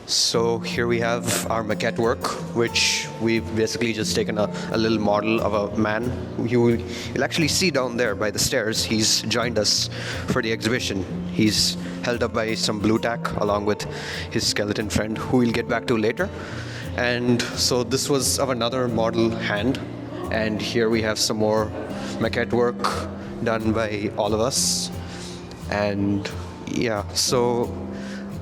So here we have our maquette work, which we've basically just taken a little model of a man. You'll actually see down there by the stairs. He's joined us for the exhibition. He's held up by some blue tack along with his skeleton friend, who we'll get back to later. And so this was of another model hand. And here we have some more maquette work done by all of us. And yeah, so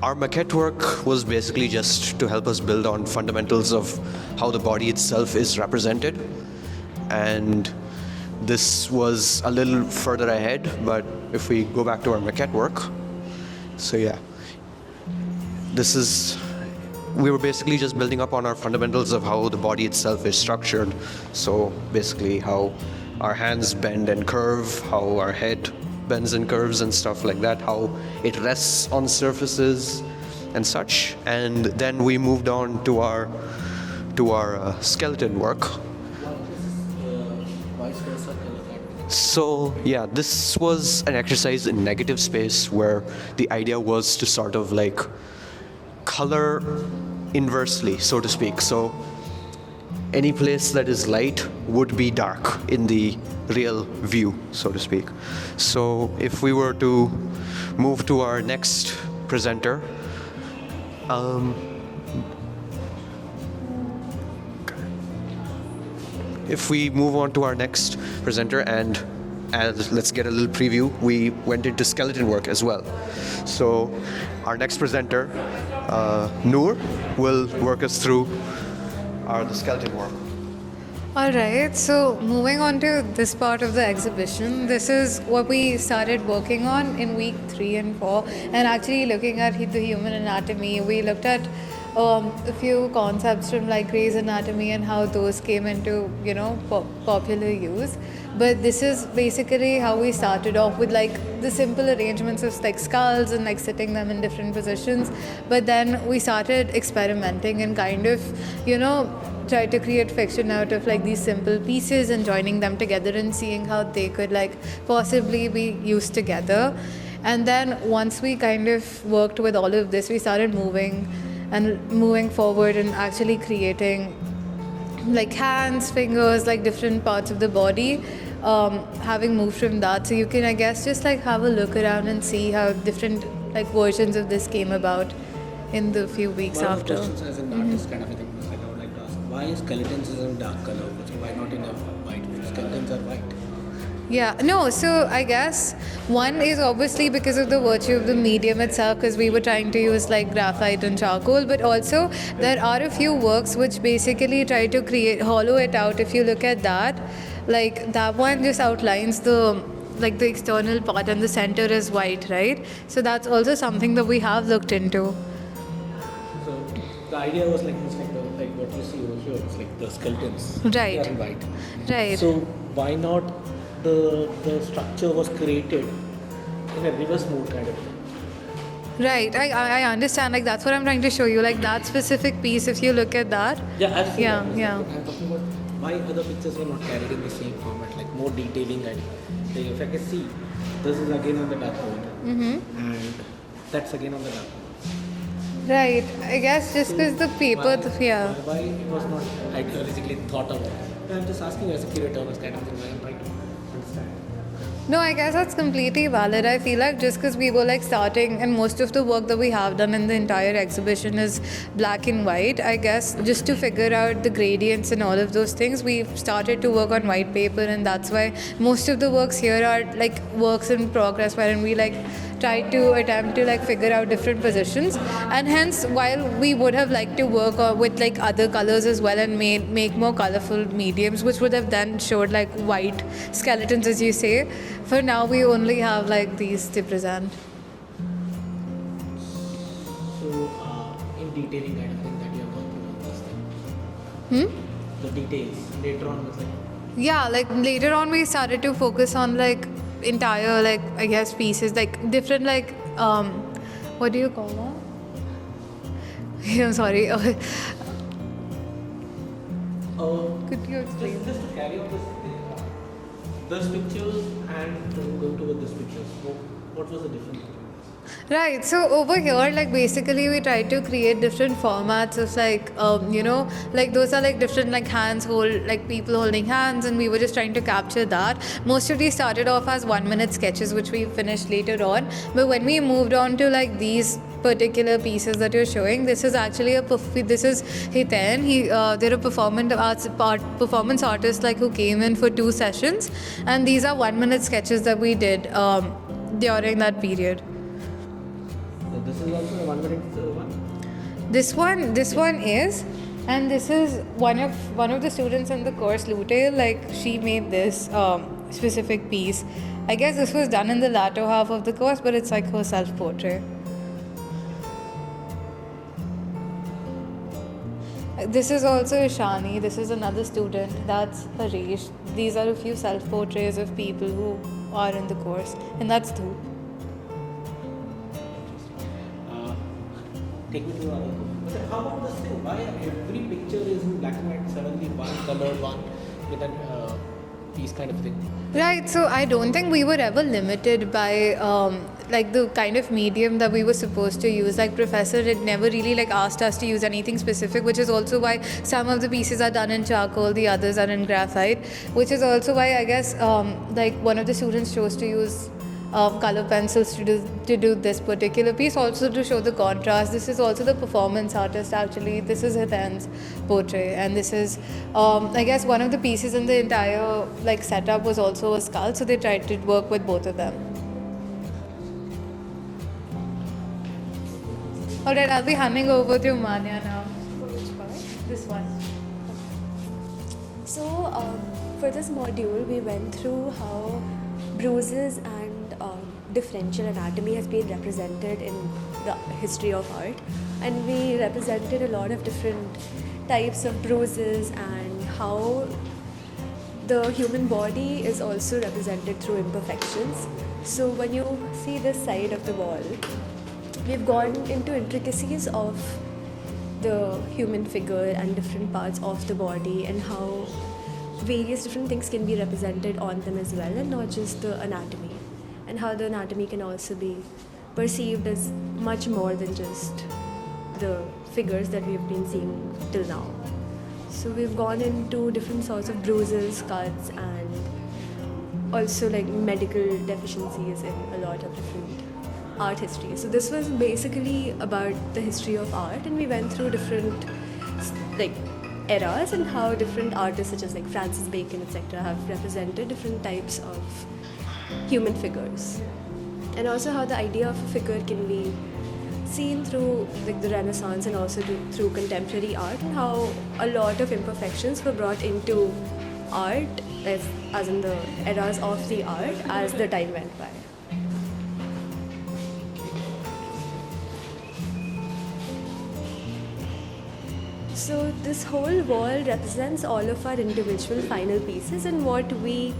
our maquette work was basically just to help us build on fundamentals of how the body itself is represented. And this was a little further ahead, but if we go back to our maquette work, so yeah, we were basically just building up on our fundamentals of how the body itself is structured. So basically how our hands bend and curve, how our head bends and curves and stuff like that, how it rests on surfaces and such. And then we moved on to our skeleton work. So yeah, this was an exercise in negative space where the idea was to sort of like color inversely, so to speak. So any place that is light would be dark in the real view, so to speak. So if we were to move to our next presenter, if we move on to our next presenter, and let's get a little preview, we went into skeleton work as well. So our next presenter, Noor, will work us through the skeleton work. All right, so moving on to this part of the exhibition, this is what we started working on in week 3 and 4, and actually looking at the human anatomy. We looked at a few concepts from like Gray's Anatomy and how those came into, popular use. But this is basically how we started off with like the simple arrangements of like skulls and like sitting them in different positions. But then we started experimenting and kind of, try to create fiction out of like these simple pieces and joining them together and seeing how they could like possibly be used together. And then once we kind of worked with all of this, we started moving forward and actually creating like hands, fingers, like different parts of the body, having moved from that. So you can, I guess, just like have a look around and see how different like versions of this came about in the few weeks after. One of the questions as an artist kind of a thing was like, I would like to ask, why skeletons is in dark color? Why not in a white? Skeletons are white. Yeah, no, so I guess one is obviously because of the virtue of the medium itself, because we were trying to use like graphite and charcoal, but also there are a few works which basically try to hollow it out. If you look at that, like that one just outlines the external part and the center is white, right? So that's also something that we have looked into. So the idea was like what you see over here, it's like the skeletons. Right. They are white. Right. So why not the structure was created in a reverse mode kind of thing? Right, I understand. Like that's what I'm trying to show you. Like that specific piece, if you look at that. Yeah, I've seen that. Yeah. I'm talking about why other pictures were not carried in the same format, like more detailing. And if I can see, this is again on the dark mode, and that's again on the dark mode. Right, I guess just because the paper, Why it was not ideologically thought about? I'm just asking you as a curator, was kind of thing. I'm trying to understand. No, I guess that's completely valid. I feel like just because we were like starting, and most of the work that we have done in the entire exhibition is black and white, I guess just to figure out the gradients and all of those things, we've started to work on white paper, and that's why most of the works here are like works in progress, wherein we like try to attempt to like figure out different positions. And hence, while we would have liked to work with like other colors as well and make more colorful mediums, which would have then showed like white skeletons, as you say, for now we only have like these to present. So, in detailing kind of thing that you're working on this thing. The details later on was like. Yeah, like later on we started to focus on like entire like I guess pieces, like different like what do you call that? I'm sorry. Could you explain? Just to carry on this pictures and then going toward this pictures. What was the difference? Right. So over here, like basically, we try to create different formats of like, like those are like different like hands hold, like people holding hands, and we were just trying to capture that. Most of these started off as 1 minute sketches, which we finished later on. But when we moved on to like these particular pieces that you're showing, this is actually this is Hiten. They're a performance artist like who came in for 2 sessions, and these are 1 minute sketches that we did during that period. So this is also a 1 minute one. This one is, and this is one of the students in the course, Lute. Like she made this specific piece. I guess this was done in the latter half of the course, but it's like her self-portrait. This is also Ishani. This is another student. That's Harish. These are a few self-portraits of people who are in the course, and that's Dhoop. Take me to another. But how about this thing? Why every picture is in black and white, suddenly one colored one with a piece kind of thing? Right, so I don't think we were ever limited by like the kind of medium that we were supposed to use. Like Professor had never really like asked us to use anything specific, which is also why some of the pieces are done in charcoal, the others are in graphite, which is also why I guess like one of the students chose to use color pencils to do this particular piece, also to show the contrast. This is also the performance artist actually. This is Hiten's portrait, and this is I guess one of the pieces in the entire like setup was also a skull, so they tried to work with both of them. Alright, I'll be handing over to Manya now. For which part? This one. So for this module, we went through how bruises and differential anatomy has been represented in the history of art, and we represented a lot of different types of bruises and how the human body is also represented through imperfections. So when you see this side of the wall, we've gone into intricacies of the human figure and different parts of the body and how various different things can be represented on them as well, and not just the anatomy, and how the anatomy can also be perceived as much more than just the figures that we've been seeing till now. So we've gone into different sorts of bruises, cuts, and also like medical deficiencies in a lot of different art history. So this was basically about the history of art, and we went through different like eras and how different artists such as like Francis Bacon, etc. have represented different types of human figures, and also how the idea of a figure can be seen through like the Renaissance and also through contemporary art, and how a lot of imperfections were brought into art as in the eras of the art as the time went by. So this whole wall represents all of our individual final pieces and what we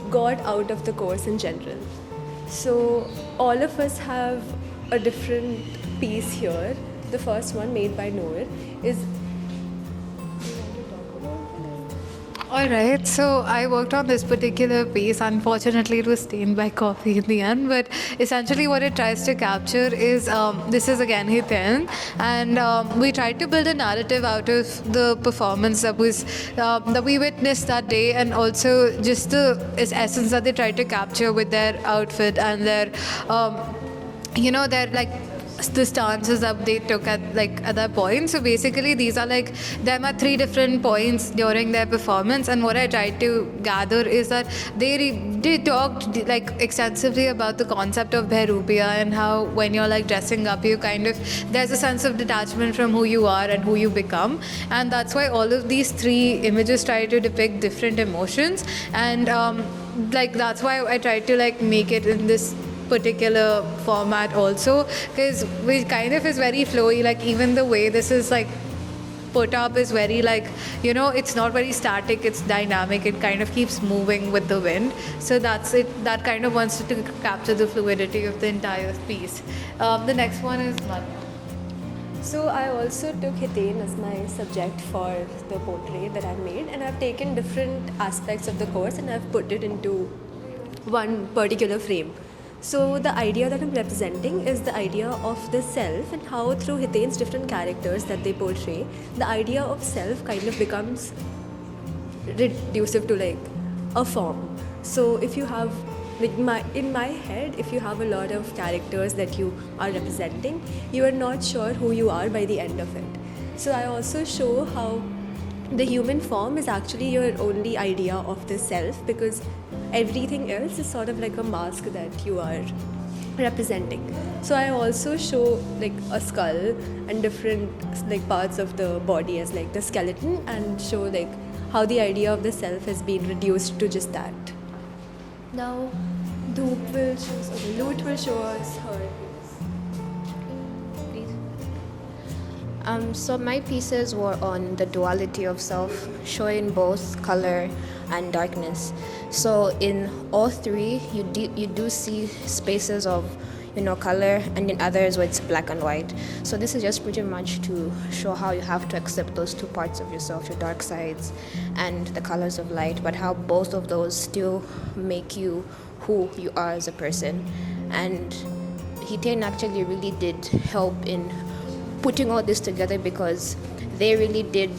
got out of the course in general. So all of us have a different piece here. The first one, made by Noor, is... Alright, so I worked on this particular piece. Unfortunately, it was stained by coffee in the end, but essentially what it tries to capture is, this is again Hiten, and we tried to build a narrative out of the performance that we witnessed that day, and also just the essence that they tried to capture with their outfit and their, their like the stances that they took at that point. So basically these are like them at 3 different points during their performance, and what I tried to gather is that they talked like extensively about the concept of Bhairupia and how when you're like dressing up, you kind of, there's a sense of detachment from who you are and who you become, and that's why all of these 3 images try to depict different emotions, and that's why I tried to like make it in this particular format also, because we kind of is very flowy, like even the way this is like put up is very like, it's not very static, it's dynamic, it kind of keeps moving with the wind. So that's it, that kind of wants to capture the fluidity of the entire piece. The next one is Manya. So I also took Hiten as my subject for the portrait that I made, and I've taken different aspects of the course and I've put it into one particular frame. So the idea that I'm representing is the idea of the self, and how through Hitain's different characters that they portray, the idea of self kind of becomes reducive to like a form. So if you have in my head, if you have a lot of characters that you are representing, you are not sure who you are by the end of it. So I also show how the human form is actually your only idea of the self, because everything else is sort of like a mask that you are representing. So I also show like a skull and different like parts of the body as like the skeleton, and show like how the idea of the self has been reduced to just that. Now, Dhoop will show us, or Loot will show us her piece. Please. So my pieces were on the duality of self, showing both color and darkness. So in all three, you do see spaces of color, and in others where it's black and white. So this is just pretty much to show how you have to accept those two parts of yourself, your dark sides and the colors of light, but how both of those still make you who you are as a person. And Hitain actually really did help in putting all this together, because they really did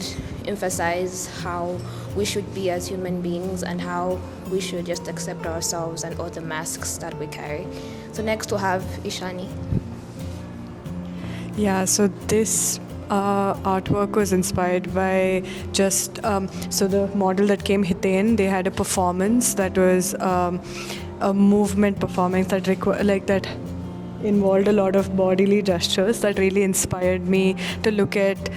emphasize how we should be as human beings and how we should just accept ourselves and all the masks that we carry. So next we'll have Ishani. Yeah, so this artwork was inspired by just, so the model that came, Hitain, they had a performance that was a movement performance that that involved a lot of bodily gestures that really inspired me to look at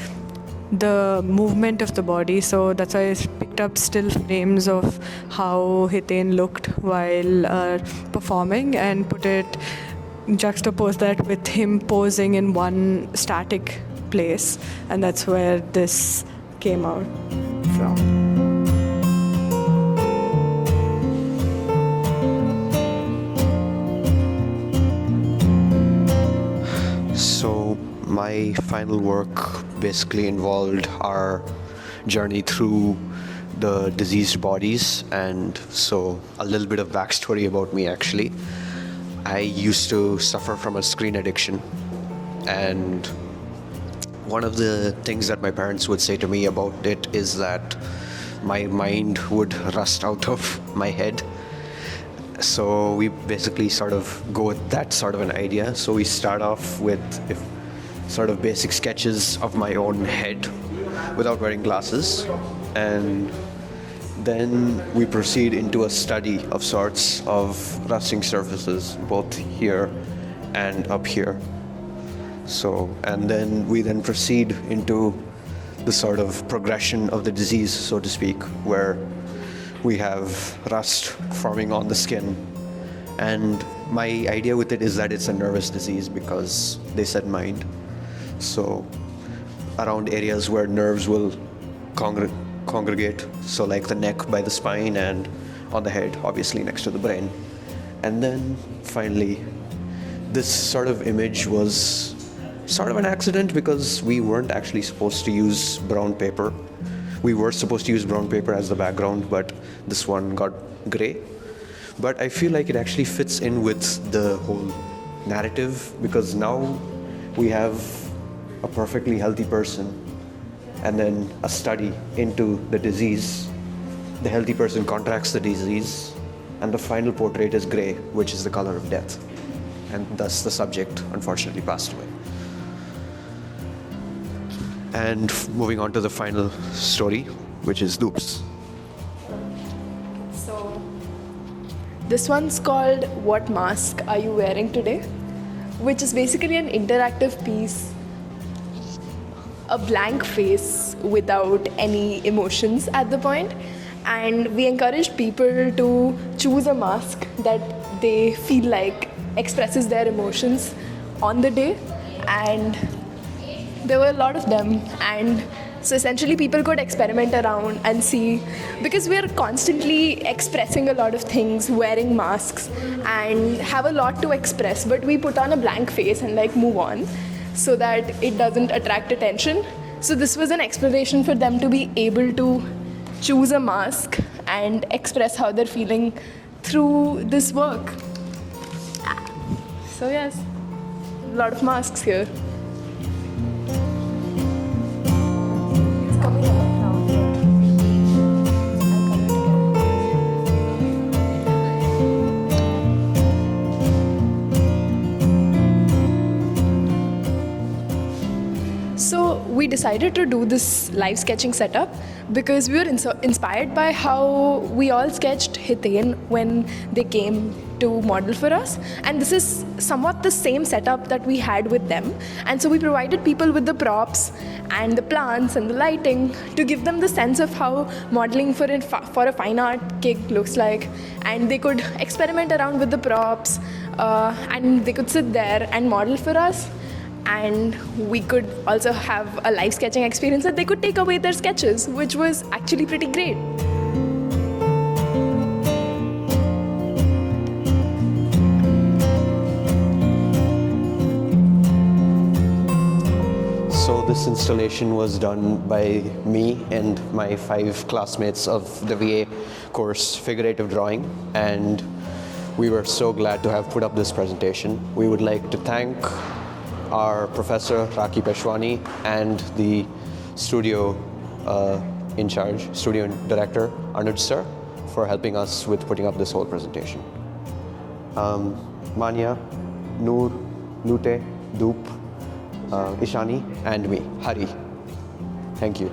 the movement of the body. So that's why I picked up still frames of how Hitain looked while performing, and juxtapose that with him posing in one static place, and that's where this came out from. So my final work basically involved our journey through the diseased bodies, and so a little bit of backstory about me actually. I used to suffer from a screen addiction, and one of the things that my parents would say to me about it is that my mind would rust out of my head. So we basically sort of go with that sort of an idea. So we start off with sort of basic sketches of my own head without wearing glasses, and then we proceed into a study of sorts of rusting surfaces, both here and up here. So, and then we proceed into the sort of progression of the disease, so to speak, where we have rust forming on the skin. And my idea with it is that it's a nervous disease, because they said mind. So around areas where nerves will congregate, so like the neck by the spine, and on the head, obviously next to the brain. And then finally, this sort of image was sort of an accident, because we weren't actually supposed to use brown paper. We were supposed to use brown paper as the background, but this one got gray. But I feel like it actually fits in with the whole narrative, because now we have a perfectly healthy person and then a study into the disease. The healthy person contracts the disease, and the final portrait is gray, which is the color of death. And thus the subject unfortunately passed away. And moving on to the final story, which is Dhoop's. So, this one's called What Mask Are You Wearing Today? Which is basically an interactive piece, a blank face without any emotions at the point. And we encouraged people to choose a mask that they feel like expresses their emotions on the day. And there were a lot of them, and so essentially people could experiment around and see, because we are constantly expressing a lot of things, wearing masks, and have a lot to express, but we put on a blank face and move on so that it doesn't attract attention. So this was an exploration for them to be able to choose a mask and express how they're feeling through this work. So yes, a lot of masks here. It's coming up now. So we decided to do this live sketching setup because we were inspired by how we all sketched Hitaen when they came to model for us, and this is somewhat the same setup that we had with them. And so we provided people with the props and the plants and the lighting to give them the sense of how modeling for a fine art gig looks like, and they could experiment around with the props, and they could sit there and model for us. And we could also have a live sketching experience that they could take away their sketches, which was actually pretty great. So this installation was done by me and my 5 classmates of the VA course Figurative Drawing, and we were so glad to have put up this presentation. We would like to thank our professor Raki Peshwani and the studio in charge, studio director Anuj sir, for helping us with putting up this whole presentation. Manya, Noor, Lute, Doop, Ishani, and me, Hari. Thank you.